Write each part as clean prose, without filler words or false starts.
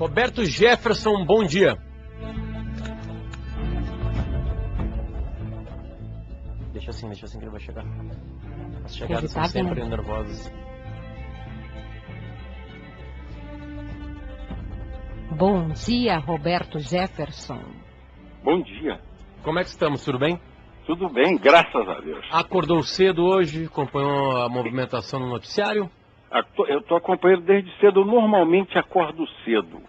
Roberto Jefferson, bom dia. Deixa assim que ele vai chegar. As chegadas são sempre nervosas. Bom dia, Roberto Jefferson. Bom dia. Como é que estamos? Tudo bem? Tudo bem, graças a Deus. Acordou cedo hoje? Acompanhou a movimentação no noticiário? Eu estou acompanhando desde cedo. Eu normalmente acordo cedo.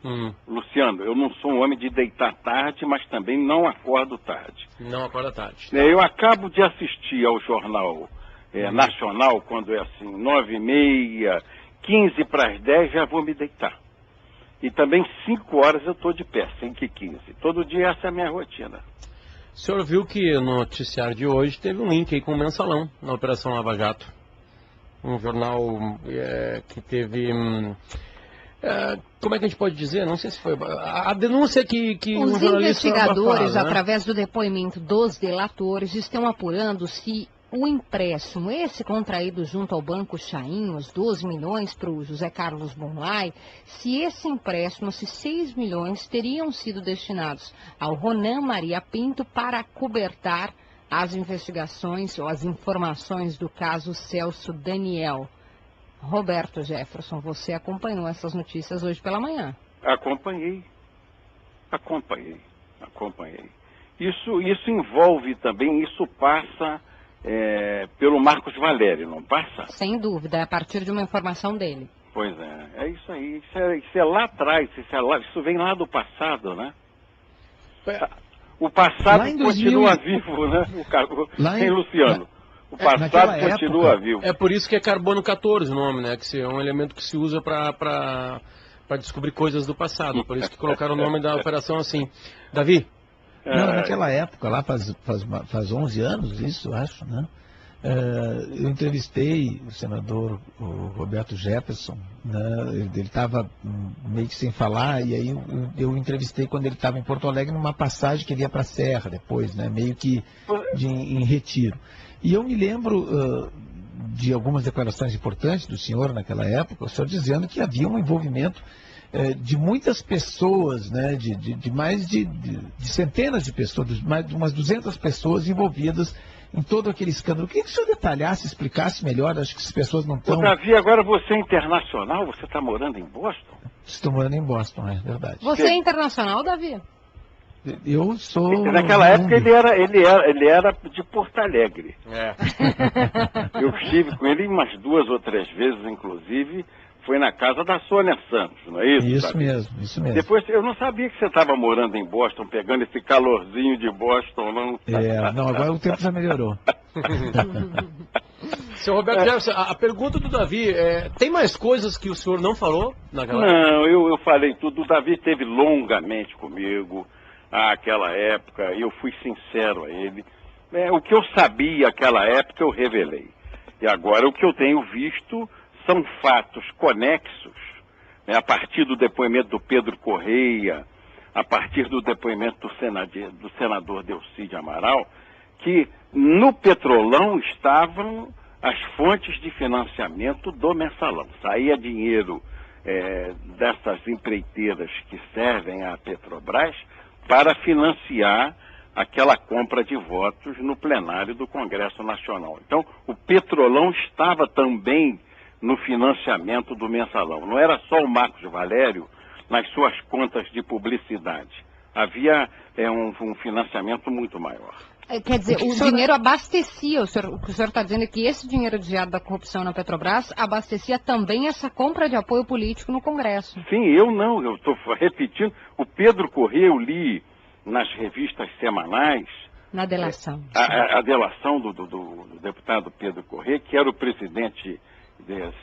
Luciano, eu não sou um homem de deitar tarde, mas também não acordo tarde. Não acorda tarde. Eu acabo de assistir ao jornal nacional, quando é assim, 9h30, 15 para as 10, já vou me deitar. E também 5 horas eu estou de pé, 5h15. Todo dia essa é a minha rotina. O senhor viu que no noticiário de hoje teve um link aí com o Mensalão, na Operação Lava Jato. Um jornal que teve... como é que a gente pode dizer? Não sei se foi... A denúncia que os investigadores, né? Através do depoimento dos delatores, estão apurando se o empréstimo, esse contraído junto ao Banco Chain, os 12 milhões para o José Carlos Bonlai, se esse empréstimo, se 6 milhões teriam sido destinados ao Ronan Maria Pinto para acobertar as investigações ou as informações do caso Celso Daniel. Roberto Jefferson, você acompanhou essas notícias hoje pela manhã? Acompanhei. Isso envolve também, isso passa pelo Marcos Valério, não passa? Sem dúvida, é a partir de uma informação dele. Pois é isso aí. Isso é lá atrás, isso vem lá do passado, né? O passado continua vivo, né? Luciano? O passado continua vivo. É por isso que é Carbono 14 o nome, né? Que é um elemento que se usa para descobrir coisas do passado. Por isso que colocaram o nome da operação assim. Davi? Não, naquela época, lá faz 11 anos, isso, acho, né? Eu entrevistei o senador Roberto Jefferson, né? Ele estava meio que sem falar, e aí eu entrevistei quando ele estava em Porto Alegre, numa passagem que ele ia para a Serra depois, né? Meio que em retiro. E eu me lembro de algumas declarações importantes do senhor naquela época, o senhor dizendo que havia um envolvimento de muitas pessoas, né, de mais de centenas de pessoas, mais de umas 200 pessoas envolvidas em todo aquele escândalo. Eu queria que o senhor detalhasse, explicasse melhor, acho que as pessoas não estão... Davi, agora você é internacional, você está morando em Boston? Estou morando em Boston, é verdade. Você é internacional, Davi? Eu sou... Naquela época ele era de Porto Alegre. Eu estive com ele umas 2 ou 3 vezes, inclusive... Foi na casa da Sônia Santos, não é isso? Isso mesmo. Depois, eu não sabia que você estava morando em Boston, pegando esse calorzinho de Boston, não. Não, agora o tempo já melhorou. Seu Roberto Jefferson, a pergunta do Davi, tem mais coisas que o senhor não falou naquela época? Não, eu falei tudo. O Davi esteve longamente comigo naquela época, e eu fui sincero a ele. O que eu sabia naquela época eu revelei. E agora o que eu tenho visto... são fatos conexos, né, a partir do depoimento do Pedro Correia, a partir do depoimento do senador Delcídio Amaral, que no Petrolão estavam as fontes de financiamento do Mensalão. Saía dinheiro dessas empreiteiras que servem à Petrobras para financiar aquela compra de votos no plenário do Congresso Nacional. Então, o Petrolão estava também no financiamento do Mensalão. Não era só o Marcos Valério nas suas contas de publicidade. Havia um financiamento muito maior. Quer dizer, o dinheiro abastecia, o que o senhor está dizendo é que esse dinheiro desviado da corrupção na Petrobras abastecia também essa compra de apoio político no Congresso. Sim, eu estou repetindo. O Pedro Corrêa, eu li nas revistas semanais... Na delação. A delação do deputado Pedro Corrêa, que era o presidente...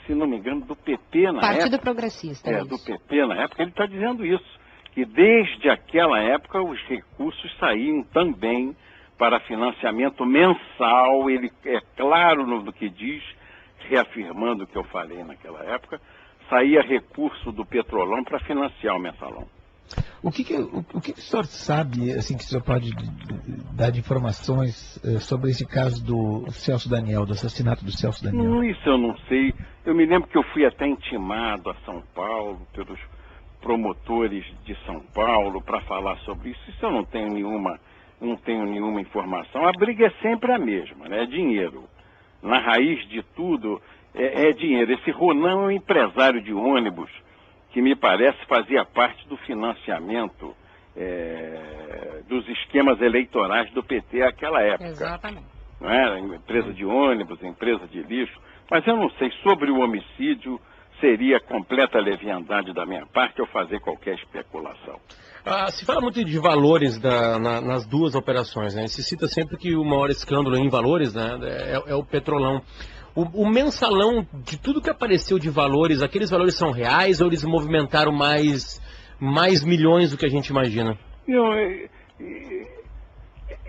se não me engano, do PP na época. Partido Progressista. Do PP na época, ele está dizendo isso. Que desde aquela época os recursos saíam também para financiamento mensal. Ele é claro no que diz, reafirmando o que eu falei naquela época, saía recurso do Petrolão para financiar o Mensalão. O que o senhor sabe, assim, que o senhor pode dar de informações sobre esse caso do Celso Daniel, do assassinato do Celso Daniel? Isso eu não sei. Eu me lembro que eu fui até intimado a São Paulo promotores de São Paulo para falar sobre isso. Isso eu não tenho nenhuma informação. A briga é sempre a mesma, né? É dinheiro. Na raiz de tudo é dinheiro. Esse Ronan é um empresário de ônibus que me parece fazia parte do financiamento dos esquemas eleitorais do PT naquela época. Exatamente. Não é? Empresa de ônibus, empresa de lixo. Mas eu não sei, sobre o homicídio, seria completa leviandade da minha parte eu fazer qualquer especulação. Se fala muito de valores nas duas operações, né? Se cita sempre que o maior escândalo em valores, né, é o Petrolão. O mensalão, de tudo que apareceu de valores, aqueles valores são reais ou eles movimentaram mais milhões do que a gente imagina?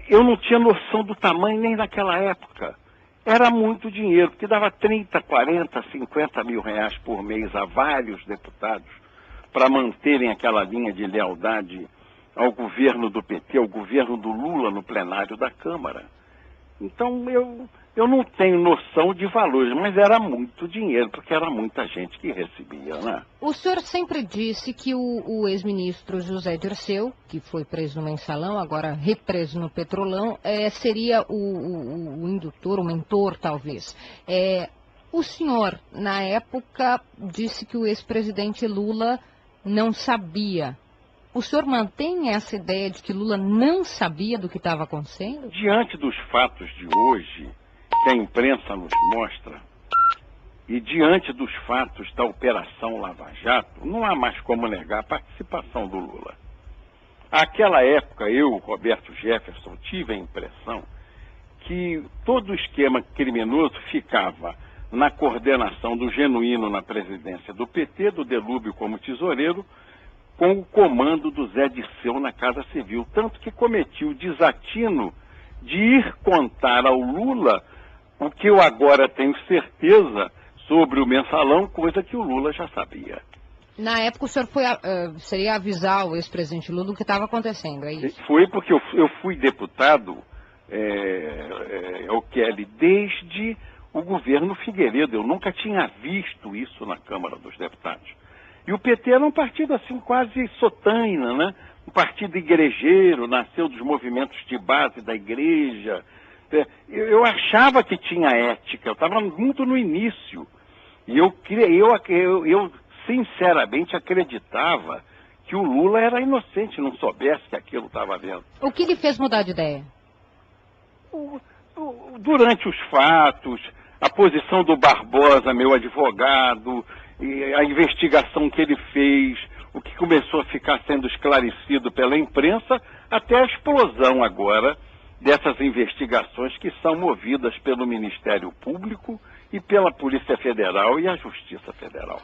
Eu não tinha noção do tamanho nem naquela época. Era muito dinheiro, porque dava 30, 40, 50 mil reais por mês a vários deputados para manterem aquela linha de lealdade ao governo do PT, ao governo do Lula no plenário da Câmara. Então eu não tenho noção de valores, mas era muito dinheiro, porque era muita gente que recebia, né? O senhor sempre disse que o ex-ministro José Dirceu, que foi preso no Mensalão, agora represo no Petrolão, seria o indutor, o mentor, talvez. O senhor, na época, disse que o ex-presidente Lula não sabia. O senhor mantém essa ideia de que Lula não sabia do que estava acontecendo? Diante dos fatos de hoje, que a imprensa nos mostra, e diante dos fatos da Operação Lava Jato, não há mais como negar a participação do Lula. Àquela época, eu, Roberto Jefferson, tive a impressão que todo o esquema criminoso ficava na coordenação do Genuíno na presidência do PT, do Delúbio como tesoureiro, com o comando do Zé Dirceu na Casa Civil. Tanto que cometi o desatino de ir contar ao Lula o que eu agora tenho certeza sobre o Mensalão, coisa que o Lula já sabia. Na época o senhor seria avisar o ex-presidente Lula do que estava acontecendo, é isso? Foi porque eu fui deputado, Kelly, desde o governo Figueiredo. Eu nunca tinha visto isso na Câmara dos Deputados. E o PT era um partido assim quase sotaina, né? Um partido igrejeiro, nasceu dos movimentos de base da igreja. Eu achava que tinha ética, eu estava muito no início. E eu sinceramente acreditava que o Lula era inocente, não soubesse que aquilo estava vendo. O que lhe fez mudar de ideia? Durante os fatos, a posição do Barbosa, meu advogado, e a investigação que ele fez, o que começou a ficar sendo esclarecido pela imprensa, até a explosão agora dessas investigações que são movidas pelo Ministério Público e pela Polícia Federal e a Justiça Federal.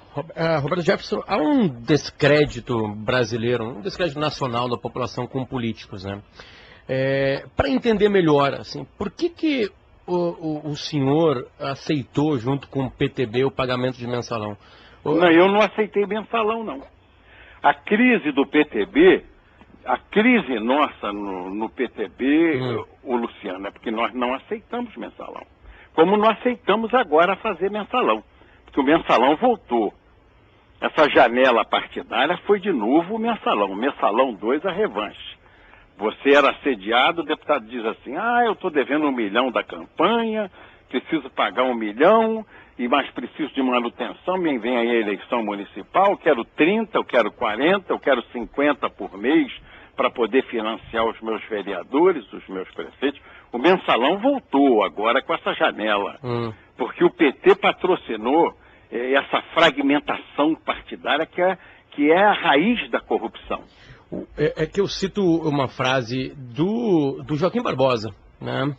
Roberto Jefferson, há um descrédito brasileiro, um descrédito nacional da população com políticos, né? Para entender melhor, assim, por que o senhor aceitou, junto com o PTB, o pagamento de mensalão? Não, eu não aceitei mensalão, não. A crise do PTB, a crise nossa no PTB, o Luciano, é porque nós não aceitamos mensalão. Como não aceitamos agora fazer mensalão. Porque o mensalão voltou. Essa janela partidária foi de novo o mensalão. O mensalão 2, a revanche. Você era assediado, o deputado diz assim, eu estou devendo 1 milhão da campanha, preciso pagar 1 milhão, mas preciso de manutenção, me vem aí a eleição municipal, eu quero 30, eu quero 40, eu quero 50 por mês para poder financiar os meus vereadores, os meus prefeitos. O mensalão voltou agora com essa janela, porque o PT patrocinou essa fragmentação partidária que é a raiz da corrupção. É que eu cito uma frase do Joaquim Barbosa, né?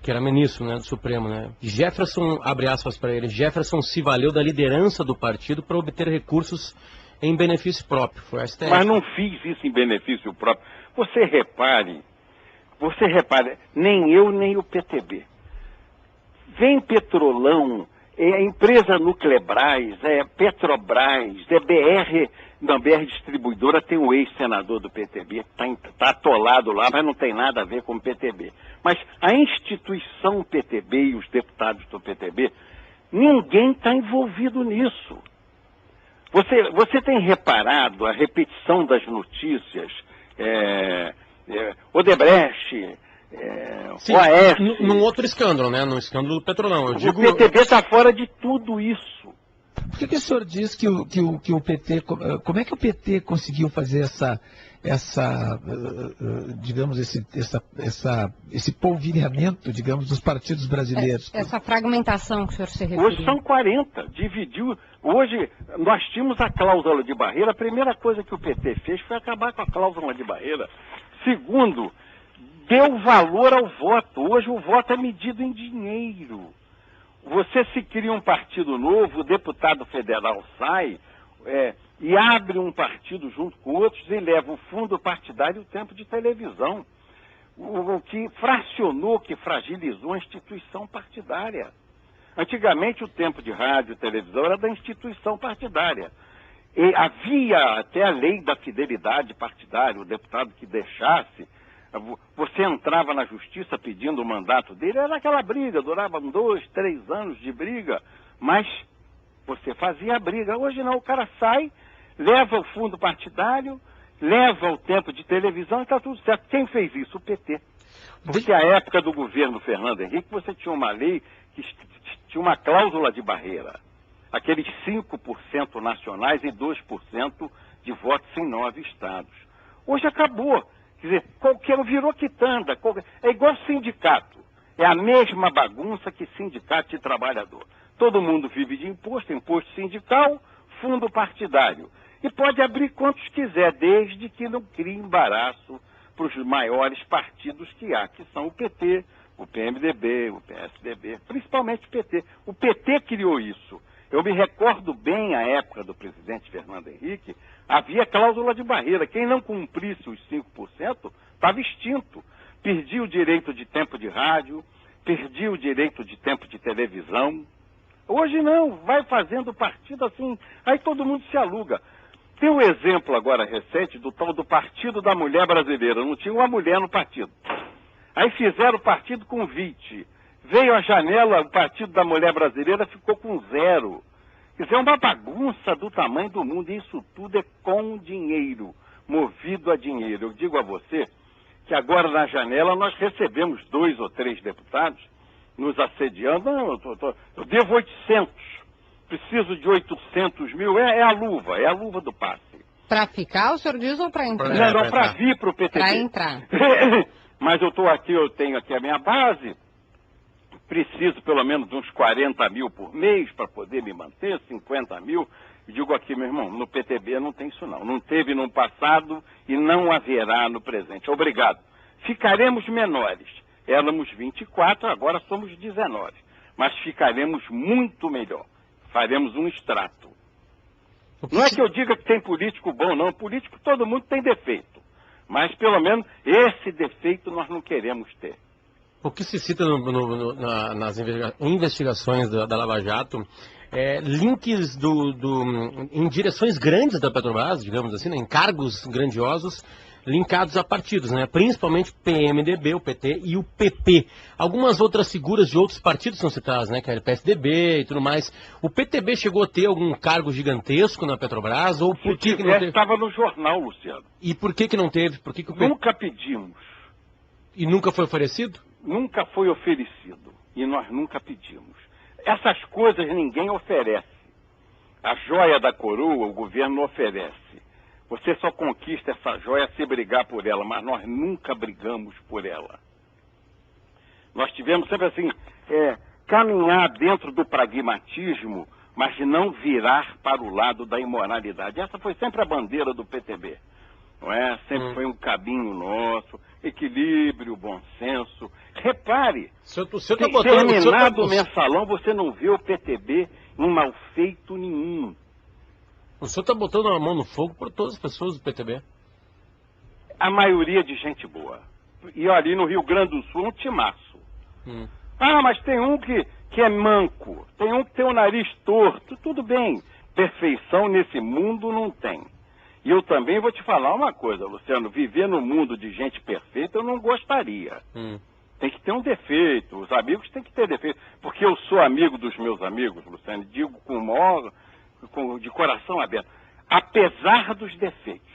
Que era ministro, né, do Supremo, né? Jefferson, abre aspas para ele, Jefferson se valeu da liderança do partido para obter recursos em benefício próprio. Foi a STF. Mas não fiz isso em benefício próprio. Você repare, nem eu nem o PTB. Vem Petrolão, é empresa Nuclebras, é Petrobras, é BR Distribuidora, tem o ex-senador do PTB, está atolado lá, mas não tem nada a ver com o PTB. Mas a instituição PTB e os deputados do PTB, ninguém está envolvido nisso. Você tem reparado a repetição das notícias, Odebrecht, Sim, OAS... num outro escândalo, né? Num escândalo do Petrolão. O PTB está fora de tudo isso. Por que o senhor diz que o PT... Como é que o PT conseguiu fazer digamos, esse polvilhamento, digamos, dos partidos brasileiros? Essa fragmentação que o senhor se referiu. Hoje são 40, dividiu. Hoje nós tínhamos a cláusula de barreira. A primeira coisa que o PT fez foi acabar com a cláusula de barreira. Segundo, deu valor ao voto. Hoje o voto é medido em dinheiro. Você se cria um partido novo, o deputado federal sai e abre um partido junto com outros e leva o fundo partidário e o tempo de televisão. O que fracionou, que fragilizou a instituição partidária. Antigamente o tempo de rádio e televisão era da instituição partidária. E havia até a lei da fidelidade partidária, o deputado que deixasse, você entrava na justiça pedindo o mandato dele, era aquela briga, durava 2, 3 anos de briga, mas você fazia a briga. Hoje não, o cara sai, leva o fundo partidário, leva o tempo de televisão e está tudo certo. Quem fez isso? O PT. Porque a época do governo Fernando Henrique, você tinha uma lei que tinha uma cláusula de barreira. Aqueles 5% nacionais e 2% de votos em 9 estados. Hoje acabou. Quer dizer, qualquer virou quitanda. É igual sindicato. É a mesma bagunça que sindicato de trabalhador. Todo mundo vive de imposto sindical, fundo partidário. E pode abrir quantos quiser, desde que não crie embaraço para os maiores partidos que há, que são o PT, o PMDB, o PSDB, principalmente o PT. O PT criou isso. Eu me recordo bem a época do presidente Fernando Henrique, havia cláusula de barreira. Quem não cumprisse os 5% estava extinto. Perdia o direito de tempo de rádio, perdia o direito de tempo de televisão. Hoje não, vai fazendo partido assim, aí todo mundo se aluga. Tem um exemplo agora recente do tal do Partido da Mulher Brasileira. Não tinha uma mulher no partido. Aí fizeram o partido com 20. Veio a janela, o Partido da Mulher Brasileira ficou com 0. Quer dizer, é uma bagunça do tamanho do mundo. E isso tudo é com dinheiro, movido a dinheiro. Eu digo a você que agora na janela nós recebemos 2 ou 3 deputados nos assediando. Não, eu devo 800. Preciso de 800 mil. É a luva do passe. Para ficar, o senhor diz, ou para entrar? Não, para vir para o PTB. Para entrar. Mas eu estou aqui, eu tenho aqui a minha base. Preciso pelo menos de uns 40 mil por mês para poder me manter, 50 mil. E digo aqui, meu irmão, no PTB não tem isso não. Não teve no passado e não haverá no presente. Obrigado. Ficaremos menores. Éramos 24, agora somos 19. Mas ficaremos muito melhor. Faremos um extrato. Não é que eu diga que tem político bom, não. Político todo mundo tem defeito. Mas pelo menos esse defeito nós não queremos ter. O que se cita nas investigações da Lava Jato links em direções grandes da Petrobras, digamos assim, né, em cargos grandiosos, linkados a partidos, né, principalmente o PMDB, o PT e o PP. Algumas outras figuras de outros partidos são citadas, né, que é o PSDB e tudo mais. O PTB chegou a ter algum cargo gigantesco na Petrobras? Ou por que não teve? Estava no jornal, Luciano. E por que não teve? Por que o Nunca pedimos. E nunca foi oferecido? Nunca foi oferecido. E nós nunca pedimos. Essas coisas ninguém oferece. A joia da coroa o governo não oferece. Você só conquista essa joia se brigar por ela, mas nós nunca brigamos por ela. Nós tivemos sempre assim, caminhar dentro do pragmatismo, mas não virar para o lado da imoralidade. Essa foi sempre a bandeira do PTB. Não é? Sempre foi um caminho nosso, equilíbrio, bom senso. Repare, terminado o mensalão, você não vê o PTB em mal feito nenhum. O senhor está botando a mão no fogo por todas as pessoas do PTB? A maioria de gente boa. E ali no Rio Grande do Sul, um timaço. Ah, mas tem um que é manco. Tem um que tem o nariz torto. Tudo bem. Perfeição nesse mundo não tem. E eu também vou te falar uma coisa, Luciano. Viver no mundo de gente perfeita eu não gostaria. Tem que ter um defeito. Os amigos têm que ter defeito. Porque eu sou amigo dos meus amigos, Luciano. Digo com o maior de coração aberto, apesar dos defeitos.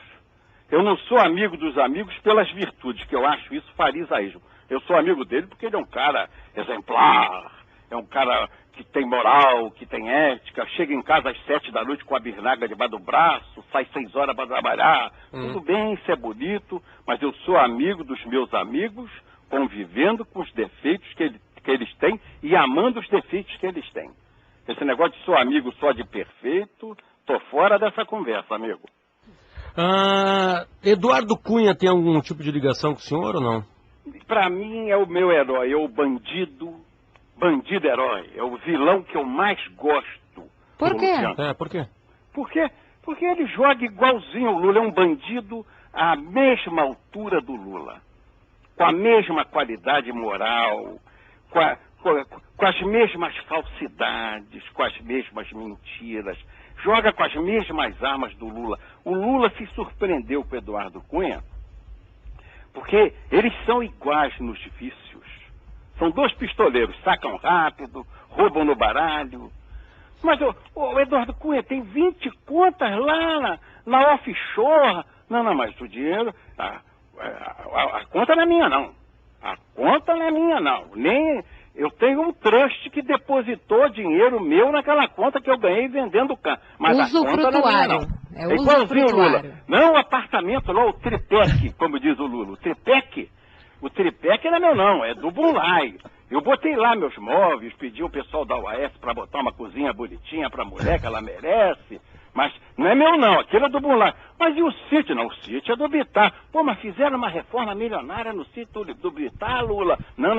Eu não sou amigo dos amigos pelas virtudes, que eu acho isso farisaísmo. Eu sou amigo dele porque ele é um cara exemplar, é um cara que tem moral, que tem ética, chega em casa às 7 da noite com a birnaga debaixo do braço, sai 6 horas para trabalhar. Tudo bem, isso é bonito, mas eu sou amigo dos meus amigos, convivendo com os defeitos que eles têm e amando os defeitos que eles têm. Esse negócio de sou amigo só de perfeito, tô fora dessa conversa, amigo. Eduardo Cunha tem algum tipo de ligação com o senhor ou não? Para mim é o meu herói, é o bandido herói, é o vilão que eu mais gosto. Por quê? Por quê? Porque ele joga igualzinho o Lula, é um bandido à mesma altura do Lula, com a mesma qualidade moral, com as mesmas falsidades, com as mesmas mentiras, joga com as mesmas armas do Lula. O Lula se surpreendeu com o Eduardo Cunha, porque eles são iguais nos vícios. São dois pistoleiros, sacam rápido, roubam no baralho. Mas o Eduardo Cunha tem 20 contas lá na offshore. Não, mas o dinheiro... A conta não é minha, não. A conta não é minha, não. Nem... Eu tenho um trust que depositou dinheiro meu naquela conta que eu ganhei vendendo cana. Mas a conta não é minha, não. É igualzinho o Lula. Não o apartamento lá, o tripleque, como diz o Lula. O tripleque não é meu, não. É do Bunlai. Eu botei lá meus móveis, pedi o pessoal da UAS para botar uma cozinha bonitinha para a mulher, que ela merece. Mas não é meu, não. Aquilo é do Bunlai. Mas e o sítio? Não, o sítio é do Bittar. Pô, mas fizeram uma reforma milionária no sítio do Bittar, Lula. Não.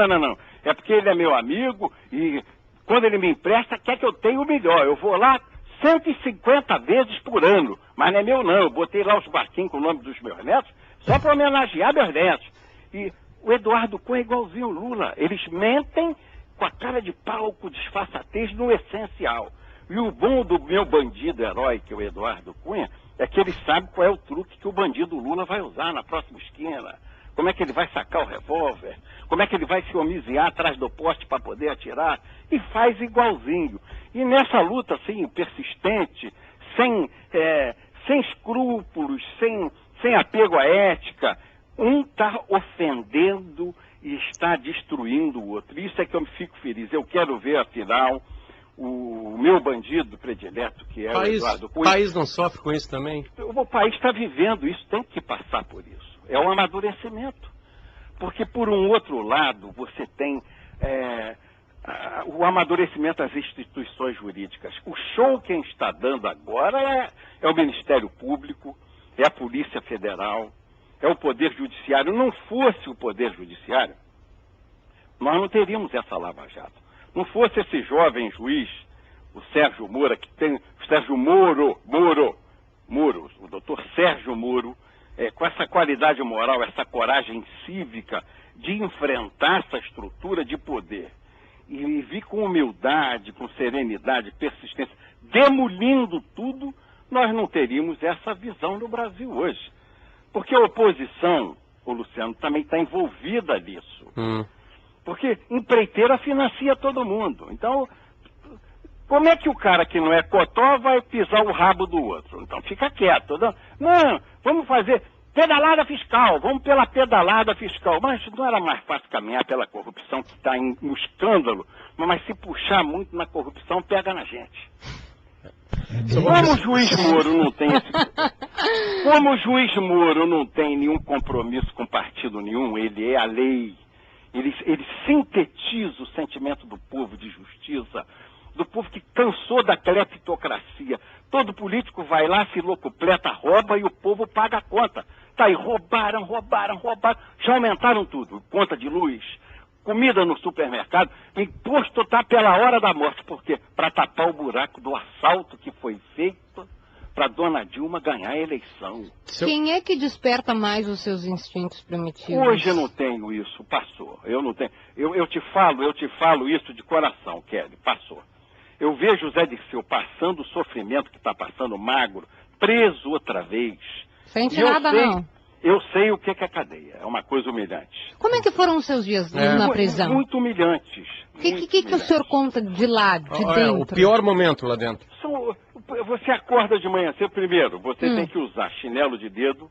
É porque ele é meu amigo e quando ele me empresta, quer que eu tenha o melhor. Eu vou lá 150 vezes por ano. Mas não é meu, não. Eu botei lá os barquinhos com o nome dos meus netos só para homenagear meus netos. E o Eduardo Cunha é igualzinho o Lula. Eles mentem com a cara de pau, com disfarçatez no essencial. E o bom do meu bandido herói, que é o Eduardo Cunha, é que ele sabe qual é o truque que o bandido Lula vai usar na próxima esquina. Como é que ele vai sacar o revólver? Como é que ele vai se homiziar atrás do poste para poder atirar? E faz igualzinho. E nessa luta, assim, persistente, sem escrúpulos, sem apego à ética, um está ofendendo e está destruindo o outro. Isso é que eu me fico feliz. Eu quero ver, afinal, o meu bandido predileto, que é o Eduardo Cunha. O país não sofre com isso também? O país está vivendo isso, tem que passar por isso. É um amadurecimento. Porque, por um outro lado, você tem o amadurecimento das instituições jurídicas. O show quem está dando agora é o Ministério Público, é a Polícia Federal, é o Poder Judiciário. Não fosse o Poder Judiciário, nós não teríamos essa Lava Jato. Não fosse esse jovem juiz, o Sérgio Moro, o Sérgio Moro, o doutor Sérgio Moro, com essa qualidade moral, essa coragem cívica de enfrentar essa estrutura de poder e vir com humildade, com serenidade, persistência, demolindo tudo, nós não teríamos essa visão no Brasil hoje. Porque a oposição, o Luciano, também está envolvida nisso. Porque empreiteira financia todo mundo. Então, como é que o cara que não é cotó vai pisar o rabo do outro? Então fica quieto. Não, vamos fazer pedalada fiscal, vamos pela pedalada fiscal. Mas não era mais fácil caminhar pela corrupção que está no escândalo, mas se puxar muito na corrupção, pega na gente. Como o juiz Moro não tem como o juiz Moro não tem nenhum compromisso com partido nenhum, ele é a lei. Ele sintetiza o sentimento do povo de justiça, do povo que cansou da cleptocracia. Todo político vai lá, se locupleta, rouba e o povo paga a conta. Tá aí, roubaram. Já aumentaram tudo. Conta de luz, comida no supermercado, o imposto está pela hora da morte. Por quê? Para tapar o buraco do assalto que foi feito para Dona Dilma ganhar a eleição. Quem é que desperta mais os seus instintos primitivos? Hoje eu não tenho isso, passou. Eu não tenho. Eu te falo isso de coração, Kelly, passou. Eu vejo o Zé Dirceu passando o sofrimento que está passando, magro, preso outra vez. Sente nada, não? Eu sei o que é cadeia, é uma coisa humilhante. Como é que foram os seus dias na prisão? Muito humilhantes. O que o senhor conta de lá, de dentro? O pior momento lá dentro. Você acorda de manhã cedo, primeiro, você tem que usar chinelo de dedo,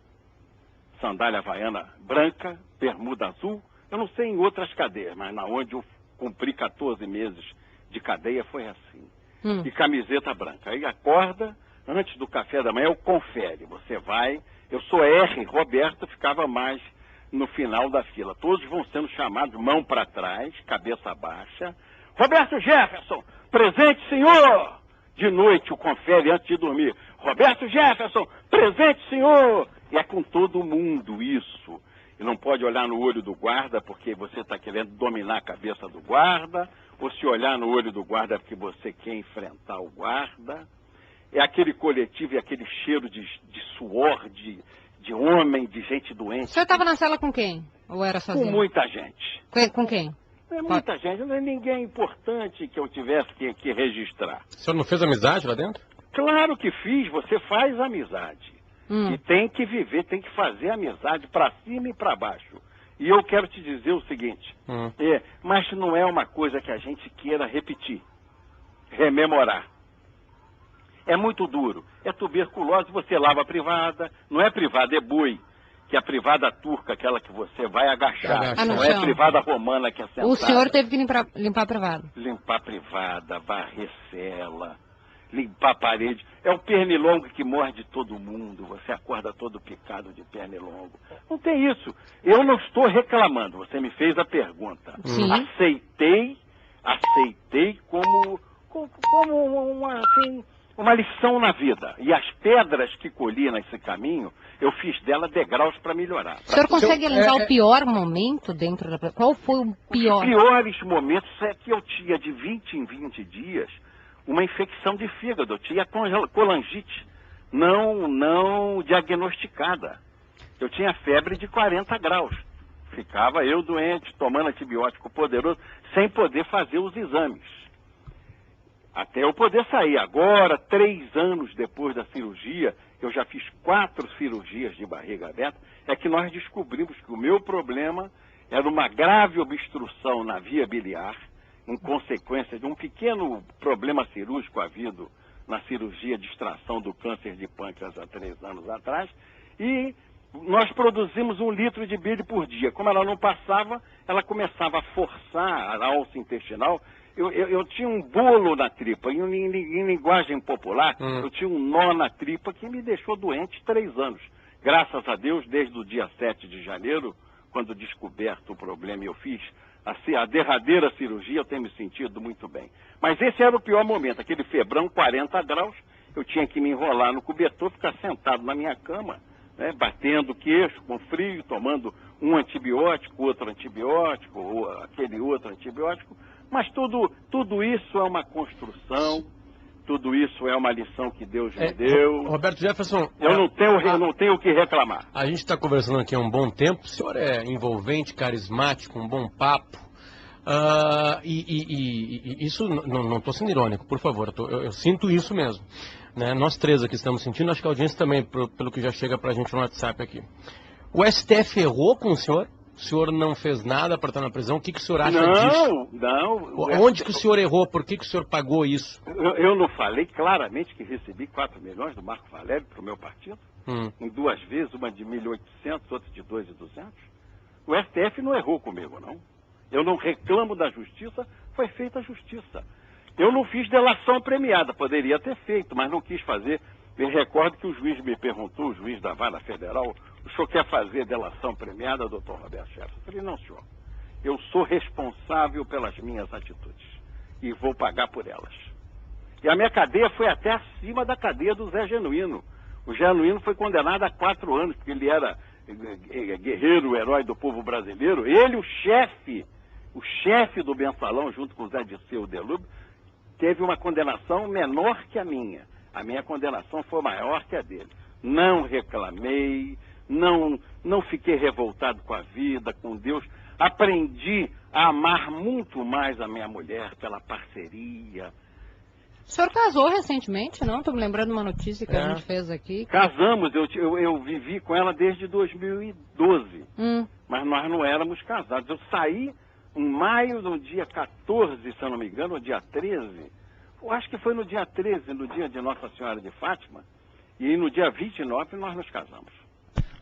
sandália havaiana branca, bermuda azul. Eu não sei em outras cadeias, mas na onde eu cumpri 14 meses de cadeia foi assim. E camiseta branca. Aí acorda, antes do café da manhã, eu confere. Você vai, eu sou R, Roberto ficava mais no final da fila. Todos vão sendo chamados, mão para trás, cabeça baixa. Roberto Jefferson, presente, senhor! De noite o confere antes de dormir. Roberto Jefferson, presente, senhor! E é com todo mundo isso. E não pode olhar no olho do guarda porque você está querendo dominar a cabeça do guarda, ou se olhar no olho do guarda porque você quer enfrentar o guarda. É aquele coletivo e aquele cheiro de suor, de homem, de gente doente. O senhor estava na cela com quem? Ou era sozinho? Com muita gente. Com quem? É muita gente, não é ninguém importante que eu tivesse que registrar. O senhor não fez amizade lá dentro? Claro que fiz, você faz amizade. E tem que viver, tem que fazer amizade para cima e para baixo. E eu quero te dizer o seguinte, mas não é uma coisa que a gente queira repetir, rememorar. É muito duro. É tuberculose, você lava a privada, não é privada, é boi. Que é a privada turca, aquela que você vai agachar. Não é a privada romana que é sentada. O senhor teve que limpar a privada? Limpar a privada, varrer cela, limpar a parede. É o pernilongo que morde todo mundo. Você acorda todo picado de pernilongo. Não tem isso. Eu não estou reclamando. Você me fez a pergunta. Sim. Aceitei como uma lição na vida. E as pedras que colhi nesse caminho, eu fiz dela degraus para melhorar. O senhor consegue lembrar o pior momento dentro da... Qual foi o pior? Os piores momentos é que eu tinha de 20 em 20 dias uma infecção de fígado. Eu tinha colangite não diagnosticada. Eu tinha febre de 40 graus. Ficava eu doente, tomando antibiótico poderoso, sem poder fazer os exames. Até eu poder sair. Agora, 3 anos depois da cirurgia, eu já fiz 4 cirurgias de barriga aberta, é que nós descobrimos que o meu problema era uma grave obstrução na via biliar, em consequência de um pequeno problema cirúrgico havido na cirurgia de extração do câncer de pâncreas há 3 anos atrás, e nós produzimos 1 litro de bile por dia. Como ela não passava, ela começava a forçar a alça intestinal. Eu tinha um bolo na tripa, em linguagem popular, eu tinha um nó na tripa que me deixou doente 3 anos. Graças a Deus, desde o dia 7 de janeiro, quando descoberto o problema, eu fiz a derradeira cirurgia, eu tenho me sentido muito bem. Mas esse era o pior momento, aquele febrão 40 graus, eu tinha que me enrolar no cobertor, ficar sentado na minha cama, né, batendo queixo, com frio, tomando um antibiótico, outro antibiótico, ou aquele outro antibiótico. Mas tudo isso é uma construção, tudo isso é uma lição que Deus me deu. Roberto Jefferson... Eu não tenho o que reclamar. A gente está conversando aqui há um bom tempo, o senhor é envolvente, carismático, um bom papo. Isso, não estou sendo irônico, por favor, eu sinto isso mesmo. Né? Nós 3 aqui estamos sentindo, acho que a audiência também, pelo que já chega para a gente no WhatsApp aqui. O STF errou com o senhor? O senhor não fez nada para estar na prisão? O que o senhor acha disso? Não. Onde que o senhor errou? Por que o senhor pagou isso? Eu não falei claramente que recebi 4 milhões do Marco Valério para o meu partido? Em 2 vezes, uma de 1.800, outra de 2.200? O STF não errou comigo, não. Eu não reclamo da justiça, foi feita a justiça. Eu não fiz delação premiada, poderia ter feito, mas não quis fazer. Me recordo que o juiz me perguntou, o juiz da Vara Federal, o senhor quer fazer delação premiada, doutor Roberto Jefferson? Eu falei, não, senhor. Eu sou responsável pelas minhas atitudes e vou pagar por elas. E a minha cadeia foi até acima da cadeia do Zé Genuíno. O Genuíno foi condenado a 4 anos, porque ele era guerreiro, herói do povo brasileiro. Ele, o chefe do Mensalão, junto com o Zé Disseu Delube, teve uma condenação menor que a minha. A minha condenação foi maior que a dele. Não reclamei, não fiquei revoltado com a vida, com Deus. Aprendi a amar muito mais a minha mulher pela parceria. O senhor casou recentemente, não? Estou me lembrando de uma notícia que a gente fez aqui. Casamos, eu vivi com ela desde 2012, mas nós não éramos casados. Eu saí em maio, no dia 14, se eu não me engano, no dia 13, Eu acho que foi no dia 13, no dia de Nossa Senhora de Fátima, e no dia 29 nós nos casamos.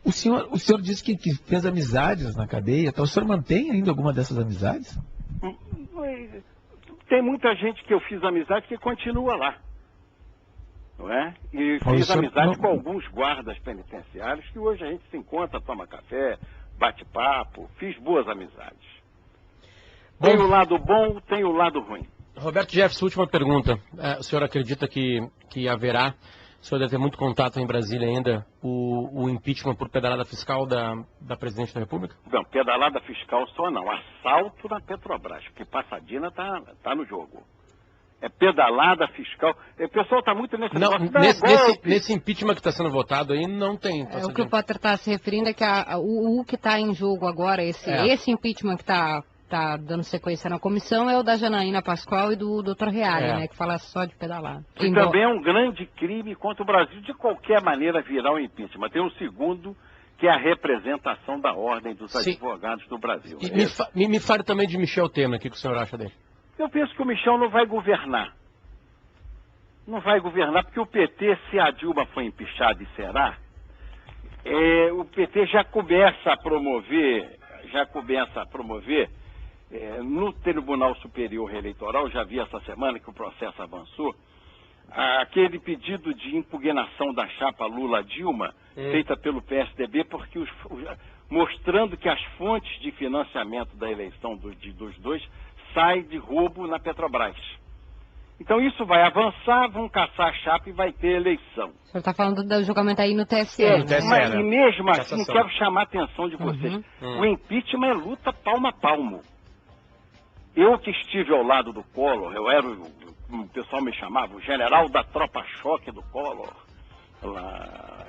O senhor disse que fez amizades na cadeia, então o senhor mantém ainda alguma dessas amizades? Tem muita gente que eu fiz amizade que continua lá, não é? E fiz amizade com alguns guardas penitenciários que hoje a gente se encontra, toma café, bate papo, fiz boas amizades. Tem o lado bom, tem o lado ruim. Roberto Jefferson, última pergunta. O senhor acredita que haverá, o senhor deve ter muito contato em Brasília ainda, o impeachment por pedalada fiscal da Presidente da República? Não, pedalada fiscal só não. Assalto na Petrobras, porque Passadina tá no jogo. É pedalada fiscal. O pessoal está muito nesse negócio. Nesse impeachment que está sendo votado aí, não tem. O que o Potter está se referindo é que o que está em jogo agora, esse impeachment que está dando sequência na comissão, é o da Janaína Pascoal e do Dr. Reale, né, que fala só de pedalada. E também é um grande crime contra o Brasil, de qualquer maneira virar um impeachment. Tem um segundo, que é a representação da ordem dos advogados do Brasil. Me fale também de Michel Temer, o que o senhor acha dele? Eu penso que o Michel não vai governar. Não vai governar porque o PT, se a Dilma for empichada e será, o PT já começa a promover no Tribunal Superior Eleitoral, já vi essa semana que o processo avançou, aquele pedido de impugnação da chapa Lula-Dilma, feita pelo PSDB, porque mostrando que as fontes de financiamento da eleição dos dois saem de roubo na Petrobras. Então isso vai avançar, vão caçar a chapa e vai ter eleição. O senhor está falando do julgamento aí no TSE. Mas e mesmo assim, quero chamar a atenção de vocês. O impeachment é luta palmo a palmo. Eu que estive ao lado do Collor, eu era, o pessoal me chamava, o general da tropa-choque do Collor, lá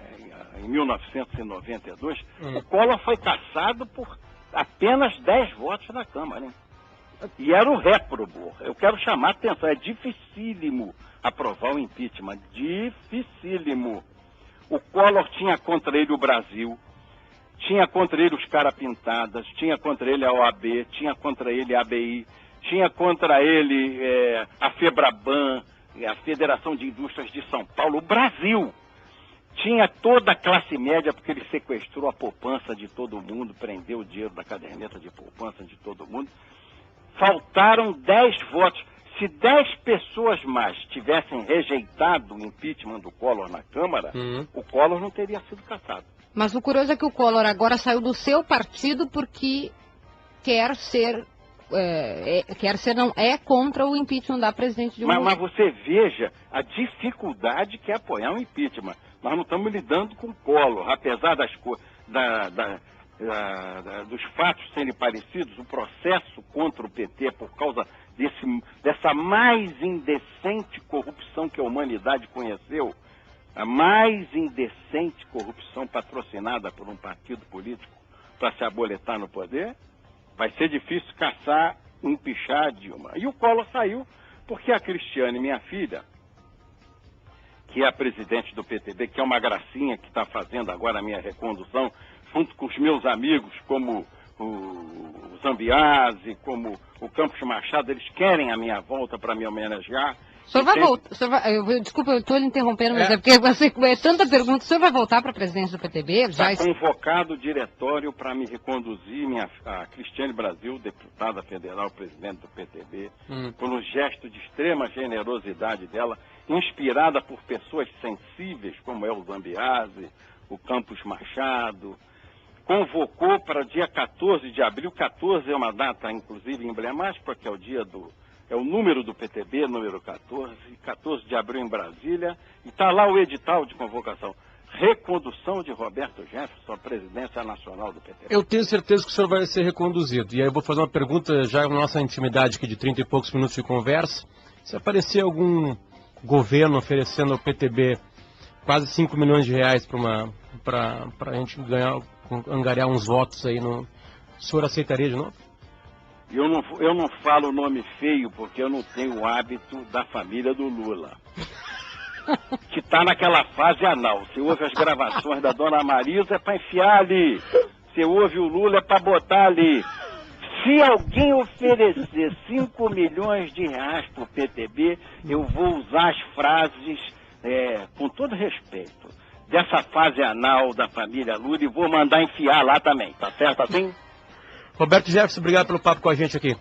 em 1992, o Collor foi cassado por apenas 10 votos na Câmara, hein? E era o réprobo. Eu quero chamar a atenção, é dificílimo aprovar o impeachment, dificílimo. O Collor tinha contra ele o Brasil, tinha contra ele os Carapintadas, tinha contra ele a OAB, tinha contra ele a ABI, tinha contra ele a FEBRABAN, a Federação de Indústrias de São Paulo, o Brasil. Tinha toda a classe média, porque ele sequestrou a poupança de todo mundo, prendeu o dinheiro da caderneta de poupança de todo mundo. Faltaram 10 votos. Se 10 pessoas mais tivessem rejeitado o impeachment do Collor na Câmara, o Collor não teria sido cassado. Mas o curioso é que o Collor agora saiu do seu partido porque não é contra o impeachment da presidente Dilma. Mas você veja a dificuldade que é apoiar um impeachment. Nós não estamos lidando com o Collor, apesar dos fatos serem parecidos, o processo contra o PT por causa dessa mais indecente corrupção que a humanidade conheceu, a mais indecente corrupção patrocinada por um partido político para se aboletar no poder, vai ser difícil caçar, empichar a Dilma. E o Collor saiu porque a Cristiane, minha filha, que é a presidente do PTB, que é uma gracinha que está fazendo agora a minha recondução, junto com os meus amigos, como o Zambiase, como o Campos Machado, eles querem a minha volta para me homenagear. O senhor vai voltar, desculpa, eu estou lhe interrompendo, mas é porque é tanta pergunta. O senhor vai voltar para a presidência do PTB? Está convocado o diretório para me reconduzir, a Cristiane Brasil, deputada federal, presidente do PTB, por um gesto de extrema generosidade dela, inspirada por pessoas sensíveis, como é o Zambiase, o Campos Machado. Convocou para dia 14 de abril, 14 é uma data inclusive emblemática, porque é o número do PTB, número 14, 14 de abril em Brasília, e está lá o edital de convocação. Recondução de Roberto Jefferson à presidência nacional do PTB. Eu tenho certeza que o senhor vai ser reconduzido. E aí eu vou fazer uma pergunta, já na nossa intimidade aqui de 30 e poucos minutos de conversa. Se aparecer algum governo oferecendo ao PTB quase 5 milhões de reais para a gente angariar uns votos aí, o senhor aceitaria de novo? Eu não falo nome feio porque eu não tenho o hábito da família do Lula. Que está naquela fase anal. Você ouve as gravações da dona Marisa, é para enfiar ali. Você ouve o Lula, é para botar ali. Se alguém oferecer 5 milhões de reais para o PTB, eu vou usar as frases, com todo respeito, dessa fase anal da família Lula e vou mandar enfiar lá também, tá certo assim? Roberto Jefferson, obrigado pelo papo com a gente aqui.